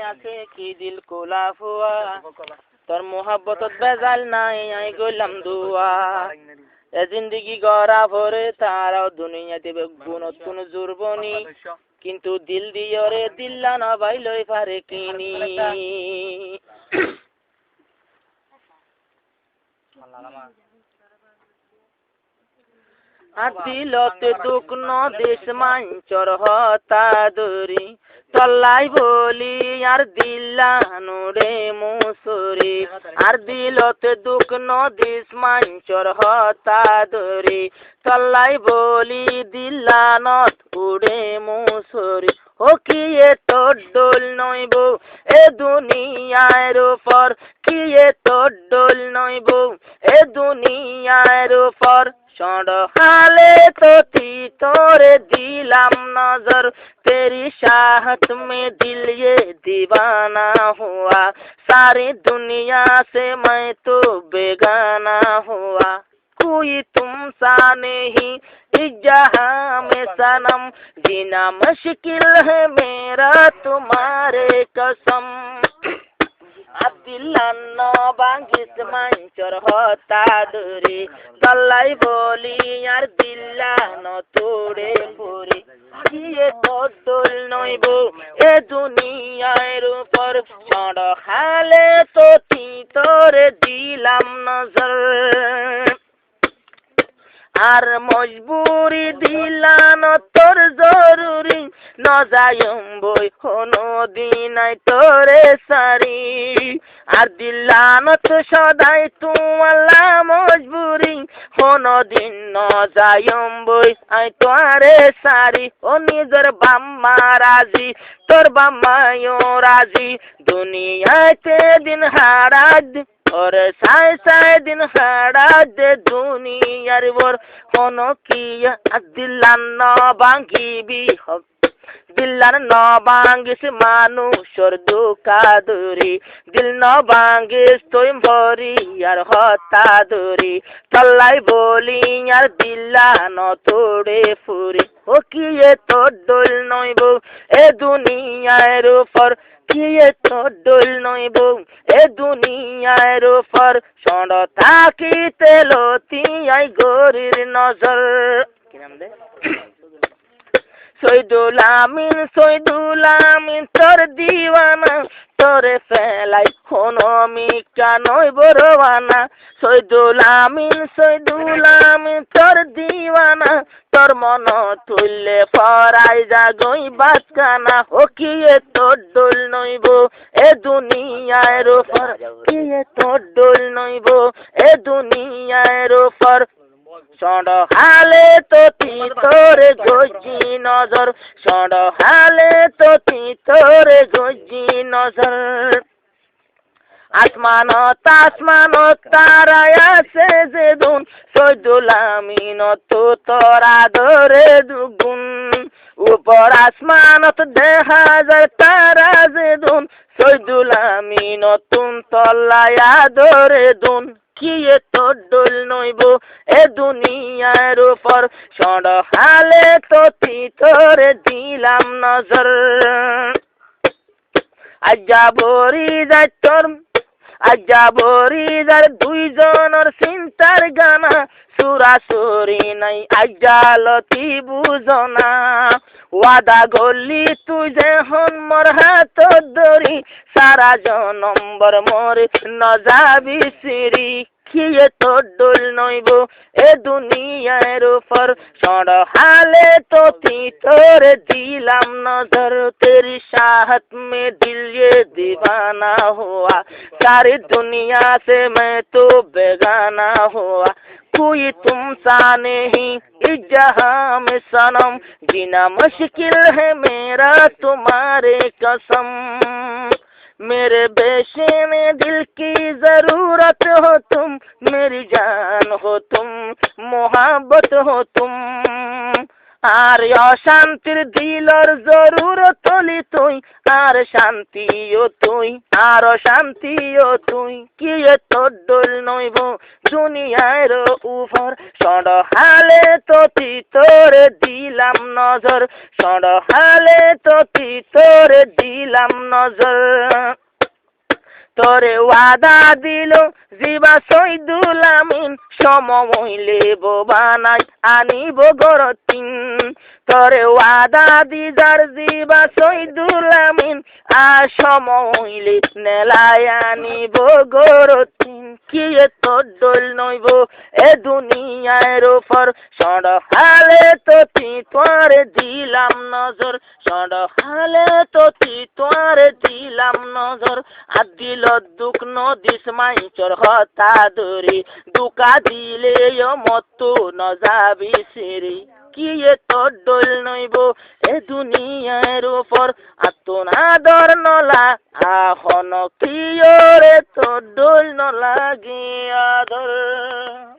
আছে কি দিল কোলা ফুয়া তোর মোহাব্বতত বেজাল নাই আই গইলাম দুয়া এ জিন্দিগি গড়া ভরে তারাও দুনিয়াতে গুণত কোনো জুরবনি কিন্তু দিল দিয়রে দিল্লা না বাইলই পারে কিনি আর দিলতে দুঃখ নদেশ মাঞ্চর হতা দরি তল্লাই বলি আর দিল্লানো রে মুসুরি আর দিলতে দুঃখ নদেশ মাঞ্চর হতা দরি তল্লাই বলি দিল্লানত উড়ে মুসুরি ও কি এ তোর ডোল নইব এ দুনিয়ার উপর কি এ তোর ডোল নইব এ দুনিয়ার উপর छोड़ हाले तो थी तोरे दिलम नजर तेरी चाहत में दिल ये दीवाना हुआ सारी दुनिया से मैं तो बेगाना हुआ कोई तुम सा नहीं इस जहां में सनम जीना मुश्किल है मेरा तुम्हारे कसम दिल्लानो बांगिस मंचर होता दूरी तल्लाई बोली यार दिल्लानो तोड़े पूरी ये तो डोल नइबो ए दुनियार ऊपर छोड़ हाले तो थी तोरे दिलाम नजर আর মজবুরি দিলান তোর জরুরি ন যাইম বই কোনো দিনাই তোরে সারি আর দিলান তো সদাই তুমালা মজবুরি কোনো দিন ন যাইম বই আই তোরে সারি ও নিজের বাম্মা রাজি তোর বাম্মায়ও রাজি দুনিয়াতে দিন হারাদ और साय साय दिन हाड़ा दे दुनियार वर कोनो किया दिल्लान न बांगी भी हो दिल्लान न बांगिस मानुषर दुका दूरी दिल न बांगिस तोय भरी यार हता दूरी तल्लाई बोली यार दिल्लान तोड़े फुरी ओ किए तो डोल नइबो ए दुनियार ऊपर किए तो डोल नइबो ए दुनियार ऊपर छोड़ ताकिते लती आई गोरिर नजर কি নাম দে সৈদুল আমিন তোর দিওয়ানা তোরে ফেলাই কোনো মিকা নই বরওয়ানা সৈদুল আমিন তোর দিওয়ানা তোর মন তুললে পরাই জাগই বাতকানা ও কি এ তোর ডোল নইব এ দুনিয়ার উপর কি এ তোর ডোল নইব এ দুনিয়ার উপর छोड़ हाले तो थी तोरे गोजी नजर छोड़ हाले तो थी तोरे गोजी नजर आसमान ताराया से जेदुन सैदुल आमीन तो तोरा धरे दुगुन ऊपर आसमान तो देखा যায় तारा जेदुन सैदुल आमीन तुम तलाया धरे दुन কি এ তোর ডোল নইবো এ দুনিয়ার উপর छोड़ हाले तो थी तोरे दिलाम नजर আজাবরি যার দুইজনের চিন্তার গানা সুরাসুরি নাই আজালতি বুঝনা ওয়াদা গলি তুই যখন মোর হাত ধরি সারা জনম্বর মোর নজাবি সিরি কিয়ে তোর ডোল নইব এ দুনিয়ার উপর छोड़ हाले तो थी तोरे दिलाम नजर तेरी चाहत में दिल ये दीवाना हुआ सारी दुनिया से मैं तो बेगाना हुआ कोई तुम सा नहीं इस जहां में सनम जीना मुश्किल है मेरा तुम्हारे कसम मेरे बेचैने दिल की जरूरत हो तुम मेरी जान हो तुम मोहब्बत हो तुम আর অশান্তির দিলর জরুর তলি তুই আর শান্তিও তুই আর অশান্তিও তুই কি তোর দোল নইব দুনিয়ার উপর সড় হালে তোতি তোর দিলাম নজর সড় হালে তোতি তোর দিলাম নজর তোরে ওয়াদা দিল জিবা শহীদুল আমিন সমমইলে বানাই আনিব গরতিন তোরে ওয়াদা দিদার জিবা শহীদুল আমিন সমমইলে নেলাই আনিব গরতিন কি তোর দোল নইব এ দুনিয়ার উপর সড় হালে তোতি তোর দিলাম নজর সড় হালে তোতি তোর দিলাম নজর আদিল দুঃখ নদিস মাইচর হতা ধরি দুকা দিলে মত নজাবি সেরি কি তোর দোল নইব এ দুনিয়ার উপর আত্মনাদর নলা আহন কি রে তোর দোল নলাগে আদর